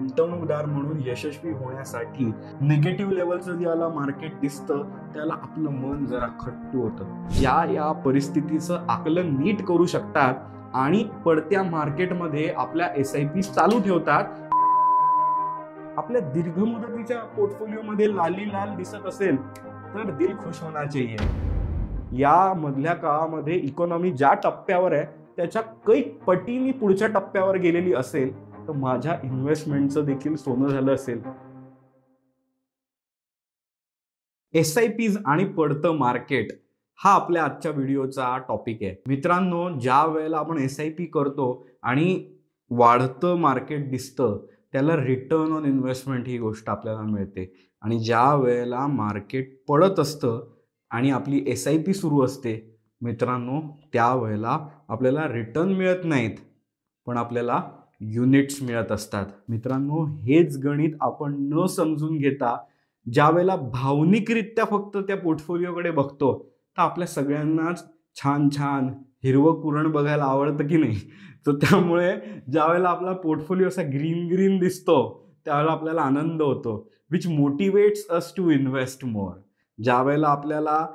गुंतवणूकदार म्हणून यशस्वी होण्यासाठी निगेटिव्ह लेवलचं ज्याला मार्केट दिसतं त्याला आपलं मन जरा खट्टू होतं. या परिस्थितीचं आकलन नीट करू शकतात आणि पडत्या मार्केटमध्ये आपल्या SIP चालू ठेवतात. आपल्या दीर्घ मुदतीच्या पोर्टफोलिओमध्ये लाली लाल दिसत असेल तर दिल खुश होना चाहिए. या मधल्या काळामध्ये इकॉनॉमी ज्या टप्प्यावर आहे त्याच्या कैक पटीने पुढच्या टप्प्यावर गेलेली असेल तर माझ्या इन्व्हेस्टमेंटचं देखील सोनं झालं असेल. SIPs आणि पडतं मार्केट हा आपल्या आजच्या व्हिडिओचा टॉपिक आहे. मित्रांनो, ज्या वेळेला आपण SIP करतो आणि वाढतं मार्केट दिसतं त्याला रिटर्न ऑन इन्व्हेस्टमेंट ही गोष्ट आपल्याला मिळते. आणि ज्या वेळेला मार्केट पडत असतं आणि आपली SIP सुरू असते मित्रांनो, त्यावेळेला आपल्याला रिटर्न मिळत नाहीत पण आपल्याला युनिट्स मिळत असतात. मित्रांनो, हेच गणित आपण न समजून घेता ज्या वेळेला भावनिकरित्या फक्त त्या पोर्टफोलिओकडे बघतो तर आपल्या सगळ्यांनाच छान छान हिरवं कुरण बघायला आवडतं की नाही. तर त्यामुळे ज्या वेळेला आपला पोर्टफोलिओ असा ग्रीन ग्रीन दिसतो त्यावेळेला आपल्याला आनंद होतो, which motivates us to invest more. ज्या वेळेला आपल्याला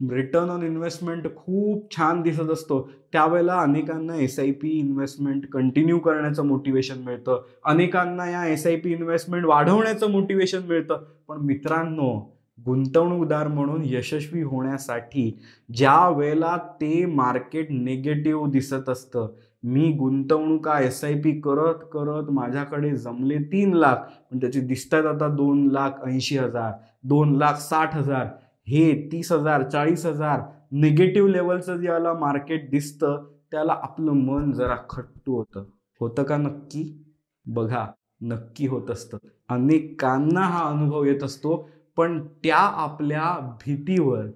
रिटर्न ऑन इन्व्हेस्टमेंट खूप छान दिसत असतो त्यावेळेला अनेकांना SIP इन्व्हेस्टमेंट कंटिन्यू करण्याचं मोटिवेशन मिळतं, अनेकांना या SIP इन्व्हेस्टमेंट वाढवण्याचं मोटिवेशन मिळतं. पण मित्रांनो, गुंतवणूकदार म्हणून यशस्वी होण्यासाठी ज्या वेळेला ते मार्केट निगेटिव्ह दिसत असतं, मी गुंतवणुका SIP करत करत माझ्याकडे जमले 3 लाख पण त्याची दिसतात आता 2,80,000 2,60,000 हे 30,000 40,000 निगेटिव्ह लेवलचं ज्याला मार्केट दिसतं त्याला आपलं मन जरा खट्टू होतं का? नक्की बघा, नक्की होत असतं. अनेकांना हा अनुभव येत असतो. पण त्या आपल्या भीतीवर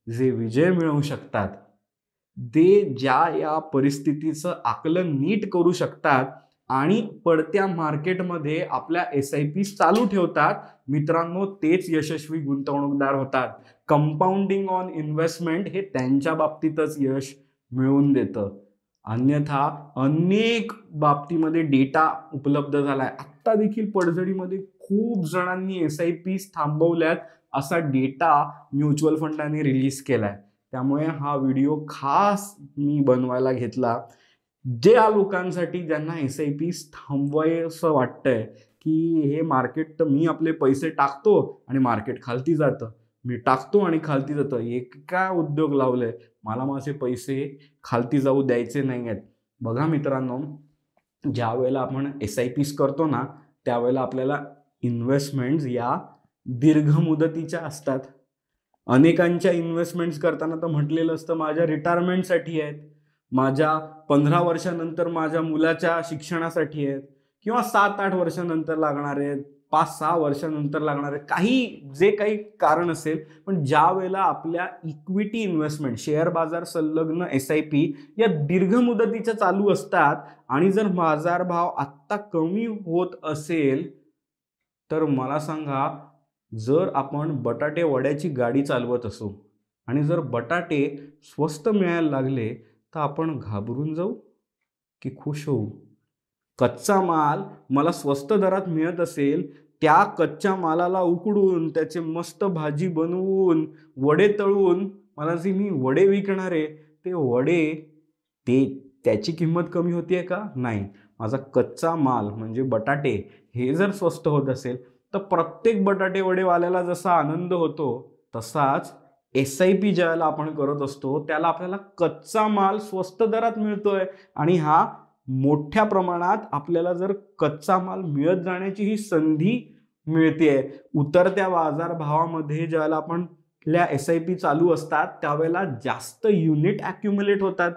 जे विजय मिळवू शकतात ते या परिस्थितीचं आकलन नीट करू शकतात आणि पडत्या मार्केटमध्ये आपल्या SIP चालू ठेवतात मित्रांनो, तेच यशस्वी गुंतवणूकदार होतात. कंपाऊंडिंग ऑन इन्व्हेस्टमेंट हे त्यांच्या बाबतीतच यश मिळवून देतं. अन्यथा अनेक बाबतीमध्ये डेटा उपलब्ध झालाय. आत्ता देखील पडझडीमध्ये खूप जणांनी SIPs थांबवल्यात असा डेटा म्युच्युअल फंडाने रिलीज केलाय. त्यामुळे हा व्हिडिओ खास मी बनवायला घेतला ज्या लोकांसाठी ज्यांना SIPs थांबवायचं वाटतंय की हे मार्केट तर मी आपले पैसे टाकतो आणि मार्केट खालती जातं, मी टाकतो आणि खालती जातं, एक काय उद्योग लावलंय, मला माझे पैसे खालती जाऊ द्यायचे नाही आहेत. बघा मित्रांनो, ज्या वेळेला आपण SIPs करतो ना त्यावेळेला आपल्याला इन्व्हेस्टमेंट्स या दीर्घ मुदतीच्या असतात. अनेकांच्या इन्व्हेस्टमेंट्स करताना तर म्हटलेलं असतं माझ्या रिटायरमेंटसाठी आहेत, माझ्या 15 वर्षानंतर माझ्या मुलाच्या शिक्षणासाठी आहेत किंवा 7-8 वर्षानंतर लागणार आहेत, 5-6 वर्षानंतर लागणार आहेत, जे काही कारण असेल. पण ज्या वेळेला आपल्या इक्विटी इन्व्हेस्टमेंट शेअर बाजार संलग्न SIP या दीर्घ मुदतीच्या चालू असतात आणि जर बाजारभाव आत्ता कमी होत असेल तर मला सांगा, जर आपण बटाटे वड्याची गाडी चालवत असू आणि जर बटाटे स्वस्त मिळायला लागले तर आपण घाबरून जाऊ की खुश होऊ? कच्चा माल मला स्वस्त दरात मिळत असेल, त्या कच्च्या मालाला उकडून त्याचे मस्त भाजी बनवून वडे तळून मला जे मी वडे विकणार आहे ते वडे त्याची किंमत कमी होतीये का? नाही. माझा कच्चा माल म्हणजे बटाटे हे जर स्वस्त होत असेल तर प्रत्येक बटाटे वडेवाल्याला जसा आनंद होतो तसाच SIP ज्याला आपण करत असतो त्याला आपल्याला कच्चा माल स्वस्त दरात मिळतोय आणि हा मोठ्या प्रमाणात आपल्याला जर कच्चा माल मिळत जाण्याची ही संधी मिळतेय. उतरत्या बाजारभावामध्ये ज्याला आपण SIP चालू असतात त्यावेळेला जास्त युनिट अॅक्युम्युलेट होतात.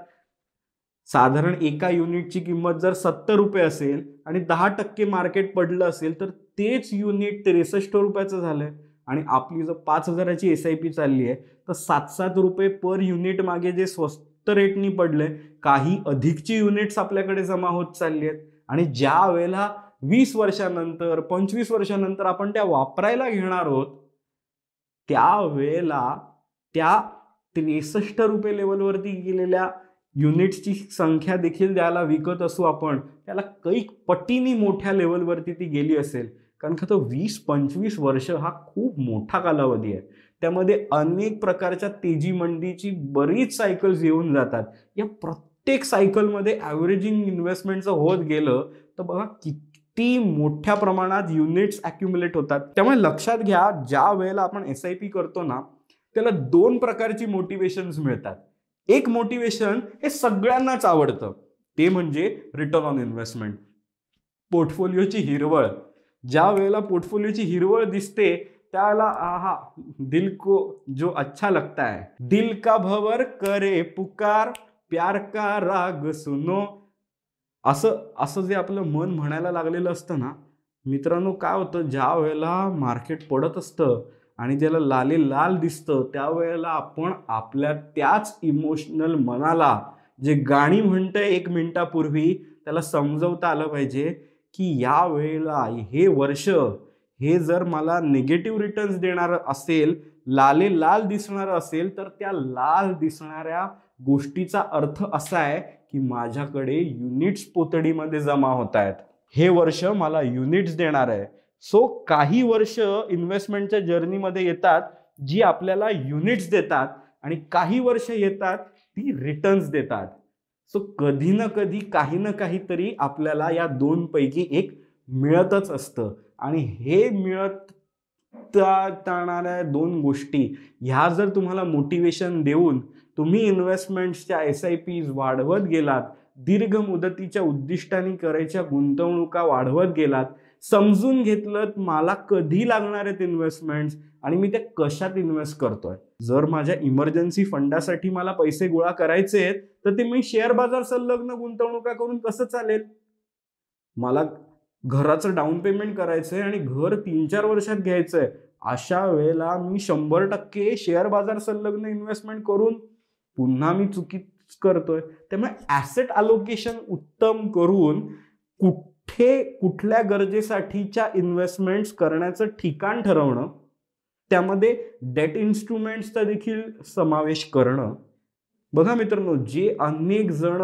साधारण एका युनिटची किंमत जर 70 रुपये असेल आणि 10% मार्केट पडलं असेल तर तेच युनिट 63 रुपयाचं झालंय. आणि आपली जर 5,000ची SIP चालली आहे तर 7-7 रुपये पर युनिट मागे जे स्वस्त रेटनी पडले, काही अधिकची युनिट्स आपल्याकडे जमा होत चालली आहेत. आणि ज्या वेळेला 20 वर्षानंतर 25 वर्षानंतर आपण त्या वापरायला घेणार आहोत त्यावेळेला त्या 63 रुपये लेवलवरती गेलेल्या युनिट्सची संख्या देखील त्याला विकत असू आपण, त्याला कैक पटीने मोठ्या लेवलवरती ती गेली असेल. कारण का तो 20-25 वर्ष हा खूप मोठा कालावधी आहे. त्यामध्ये अनेक प्रकारच्या तेजी मंदीची बरीच सायकल्स येऊन जातात. या प्रत्येक सायकलमध्ये ॲव्हरेजिंग इन्व्हेस्टमेंटचं होत गेलं तर बघा किती मोठ्या प्रमाणात युनिट्स ॲक्युम्युलेट होतात. त्यामुळे लक्षात घ्या, ज्या वेळेला आपण SIP करतो ना, त्याला 2 प्रकारची मोटिवेशन्स मिळतात. एक मोटिवेशन हे सगळ्यांनाच आवडतं, ते म्हणजे रिटर्न ऑन इन्व्हेस्टमेंट, पोर्टफोलिओची हिरवळ. ज्या वेळेला पोर्टफोलिओची हिरवळ दिसते त्याला आहा, दिल को जो अच्छा लगता है, दिल का भवर करे पुकार, प्यार का राग सुनो, असं असं जे आपलं मन म्हणायला लागलेलं असतं ना मित्रांनो, काय होतं, ज्या वेळेला मार्केट पडत असतं आणि त्याला लाल दिसतं त्यावेळेला आपण आपल्या त्याच इमोशनल मनाला जे गाणी म्हणतंय 1 मिनिटापूर्वी त्याला समजवता आलं पाहिजे की या वेळेला हे वर्ष हे जर मला निगेटिव्ह रिटर्न्स देणार असेल, लाल दिसणार असेल, तर त्या लाल दिसणाऱ्या गोष्टीचा अर्थ असा आहे की माझ्याकडे युनिट्स पोतडीमध्ये जमा होत आहेत. हे वर्ष मला युनिट्स देणार आहे. सो काही वर्ष इन्व्हेस्टमेंटच्या जर्नीमध्ये येतात जी आपल्याला युनिट्स देतात आणि काही वर्ष येतात ती रिटर्न्स देतात. सो कधी ना कधी काही ना काहीतरी आपल्याला या 2 पैकी एक मिळतच असतं आणि हे मिळत जाणाऱ्या 2 गोष्टी ह्या जर तुम्हाला मोटिवेशन देऊन तुम्ही इन्व्हेस्टमेंट्सच्या SIPs वाढवत गेलात, दीर्घ मुदतीच्या उद्दिष्टांनी करायच्या गुंतवणुका वाढवत गेलात, समजून घेतलं मला कधी लागणार आहेत इन्व्हेस्टमेंट्स आणि मी त्या कशात इन्व्हेस्ट करतोय. जर माझ्या इमर्जन्सी फंडासाठी मला पैसे गोळा करायचे आहेत तर ते मी शेअर बाजार संलग्न गुंतवणुका करून कसं चालेल. मला घराचं डाऊन पेमेंट करायचंय आणि घर 3-4 वर्षात घ्यायचंय, अशा वेळेला मी 100% शेअर बाजार संलग्न इन्व्हेस्टमेंट करून पुन्हा मी चुकीच करतोय. त्यामुळे ॲसेट अलोकेशन उत्तम करून कुठल्या गरजेसाठीच्या इन्व्हेस्टमेंट्स करण्याचं ठिकाण ठरवणं, त्यामध्ये डेट इन्स्ट्रुमेंट्सचा देखील समावेश करणं. बघा मित्रांनो, जे अनेक जण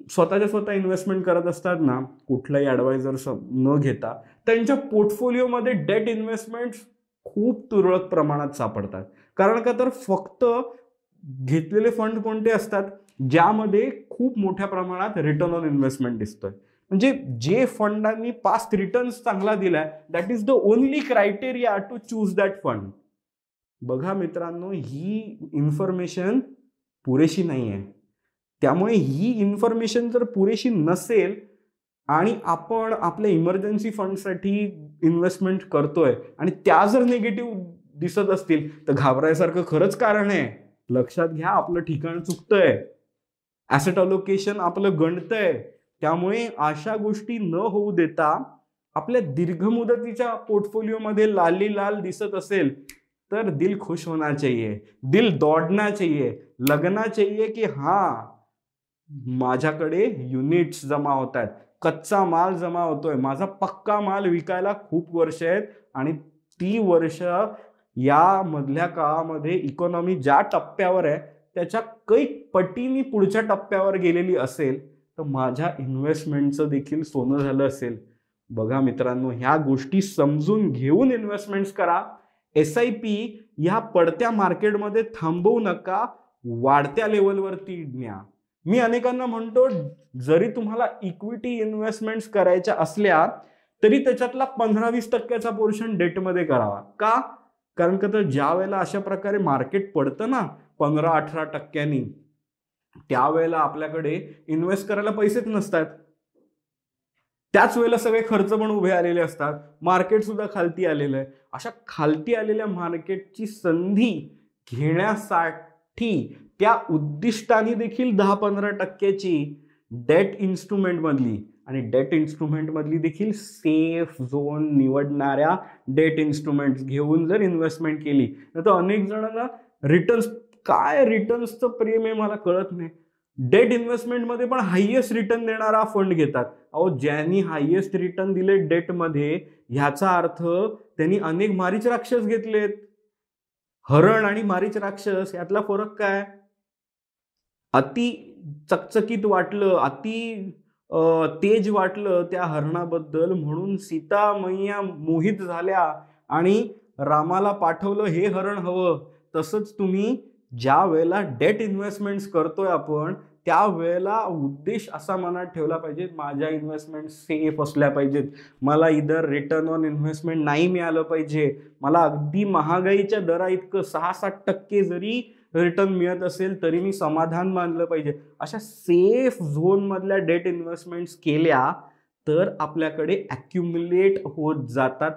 स्वतः इन्व्हेस्टमेंट करत असतात ना, कुठलाही ॲडवायझर न घेता, त्यांच्या पोर्टफोलिओमध्ये डेट इन्व्हेस्टमेंट्स खूप तुरळक प्रमाणात सापडतात. कारण का तर फक्त घेतलेले फंड कोणते असतात ज्यामध्ये खूप मोठ्या प्रमाणात रिटर्न ऑन इन्व्हेस्टमेंट दिसतोय. म्हणजे जे फंडांनी पास्ट रिटर्न्स चांगला दिलाय, that is the only criteria to choose that fund. बघा मित्रांनो, ही इन्फॉर्मेशन पुरेशी नाही आहे. त्यामुळे ही इन्फॉर्मेशन जर पुरेशी नसेल आणि आपण आपल्या इमर्जन्सी फंडसाठी इन्व्हेस्टमेंट करतोय आणि त्या जर निगेटिव्ह दिसत असतील तर घाबरायसारखं खरंच कारण आहे. लक्षात घ्या, आपलं ठिकाण चुकतंय, ॲसेट अलोकेशन आपलं गणतंय. त्यामुळे अशा गोष्टी न होऊ देता आपल्या दीर्घ मुदतीच्या पोर्टफोलिओमध्ये लाल दिसत असेल तर दिल खुश होना चाहिए, दिल दौड़ना चाहिए, लगना चाहिए की हां, माझ्याकडे युनिट्स जमा होत आहेत, कच्चा माल जमा होतोय, माझा पक्का माल विकायला खूप वर्ष आहेत आणि ती वर्ष या मधल्या काळामध्ये इकॉनॉमी ज्या टप्प्यावर आहे त्याच्या कैक पटीने पुढच्या टप्प्यावर गेलेली असेल तर माझ्या इन्व्हेस्टमेंटचं देखील सोनं झालं असेल. बघा मित्रांनो, ह्या गोष्टी समजून घेऊन इन्व्हेस्टमेंट्स करा. SIP ह्या पडत्या मार्केटमध्ये थांबवू नका, वाढत्या लेवलवरती न्या. मी अनेकांना म्हणतो, जरी तुम्हाला इक्विटी इन्व्हेस्टमेंट्स करायच्या असल्या तरी त्याच्यातला 15-20% पोर्शन डेटमध्ये करावा. का? कारण का तर ज्या वेळेला अशा प्रकारे मार्केट पडतं ना 15-18%, त्यावेळेला आपल्याकडे इन्व्हेस्ट करायला पैसेच नसतात. त्याच वेळेला सगळे खर्च पण उभे आलेले असतात, मार्केट सुद्धा खालती आलेलं आहे. अशा खालती आलेल्या मार्केटची संधी घेण्यासाठी त्या उद्दिष्टाने देखील 10-15%ची डेट इन्स्ट्रुमेंट मधली आणि डेट इन्स्ट्रुमेंट मधली देखील सेफ झोन निवडणाऱ्या डेट इन्स्ट्रुमेंट्स घेऊन जर इन्व्हेस्टमेंट केली तर अनेक जणांना रिटर्न्सचं प्रेम आहे मला कळत नाही. डेट इन्व्हेस्टमेंटमध्ये पण हायएस्ट रिटर्न देणारा फंड घेतात. अहो, ज्यांनी हायएस्ट रिटर्न दिले डेटमध्ये ह्याचा अर्थ त्यांनी अनेक मारीच राक्षस घेतलेत. हरण आणि मारीच राक्षस यातला फरक काय? अति चकचकीत वाटलं, अति तेज वाटलं त्या हरणाबद्दल, म्हणून सीता मैया मोहित झाल्या आणि रामाला पाठवलं हे हरण हवं. तसंच तुम्ही ज्या वेळेला डेट इन्व्हेस्टमेंट्स करतोय आपण, त्यावेळेला उद्देश असा मनात ठेवला पाहिजे, माझ्या इन्व्हेस्टमेंट सेफ असल्या पाहिजेत, मला इधर रिटर्न ऑन इन्व्हेस्टमेंट नाही मिळालं पाहिजे, मला अगदी महागाईच्या दरा इतकं 6-7% जरी रिटर्न मिळत असेल तरी मी समाधान मानलं पाहिजे. अशा सेफ झोनमधल्या डेट इन्व्हेस्टमेंट्स केल्या तर आपल्याकडे ॲक्युम्युलेट होत जातात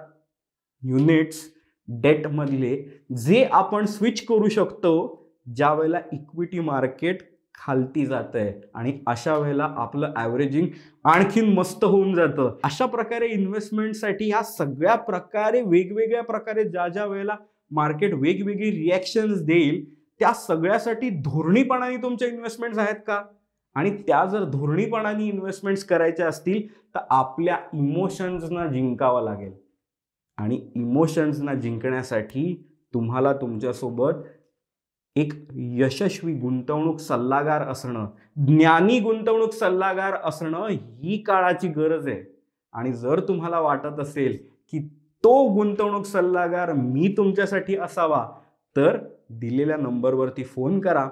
युनिट्स डेटमधले, जे आपण स्विच करू शकतो ज्या वेळेला इक्विटी मार्केट खालती जात आहे, आणि अशा वेळेला आपलं ॲव्हरेजिंग आणखीन मस्त होऊन जातं. अशा प्रकारे इन्व्हेस्टमेंटसाठी ह्या सगळ्या प्रकारे वेगवेगळ्या प्रकारे ज्या वेळेला मार्केट वेगवेगळी रिॲक्शन्स देईल, त्या सगळ्यासाठी धोरणीपणाने तुमच्या इन्व्हेस्टमेंट्स आहेत का? आणि त्या जर धोरणीपणाने इन्व्हेस्टमेंट्स करायच्या असतील तर आपल्या इमोशन्सना जिंकावं लागेल. आणि इमोशन्सना जिंकण्यासाठी तुम्हाला तुमच्यासोबत एक यशस्वी गुंतवणूक सल्लागार असणं, ज्ञानी गुंतवणूक सल्लागार असणं ही काळाची गरज आहे. आणि जर तुम्हाला वाटत असेल की तो गुंतवणूक सल्लागार मी तुमच्यासाठी असावा, तर दिलेल्या नंबरवरती फोन करा.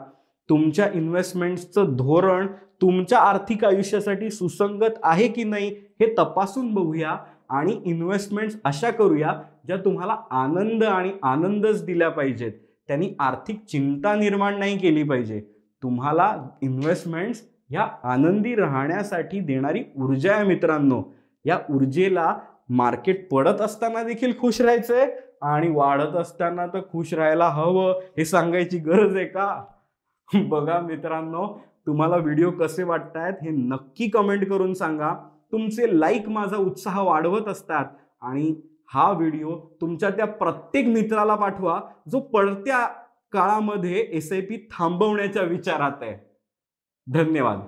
तुमच्या इन्व्हेस्टमेंट्सचं धोरण तुमच्या आर्थिक आयुष्यासाठी सुसंगत आहे की नाही हे तपासून बघूया, आणि इन्व्हेस्टमेंट्स अशा करूया ज्या तुम्हाला आनंद आणि आनंदच दिल्या पाहिजेत, त्यांनी आर्थिक चिंता निर्माण नाही केली पाहिजे. तुम्हाला इन्व्हेस्टमेंट्स ह्या आनंदी राहण्यासाठी देणारी ऊर्जा आहे मित्रांनो. या ऊर्जेला मार्केट पडत असताना देखील खुश राहायचंय आणि वाढत असताना तर खुश राहायला हवं हे सांगायची गरज आहे का? बघा मित्रांनो, तुम्हाला व्हिडिओ कसे वाटतायत हे नक्की कमेंट करून सांगा. तुमचे लाईक माझा उत्साह वाढवत असतात. आणि हा व्हिडिओ तुमच्या त्या प्रत्येक मित्राला पाठवा जो पडत्या काळामध्ये SIP थांबवण्याच्या विचारात आहे. धन्यवाद.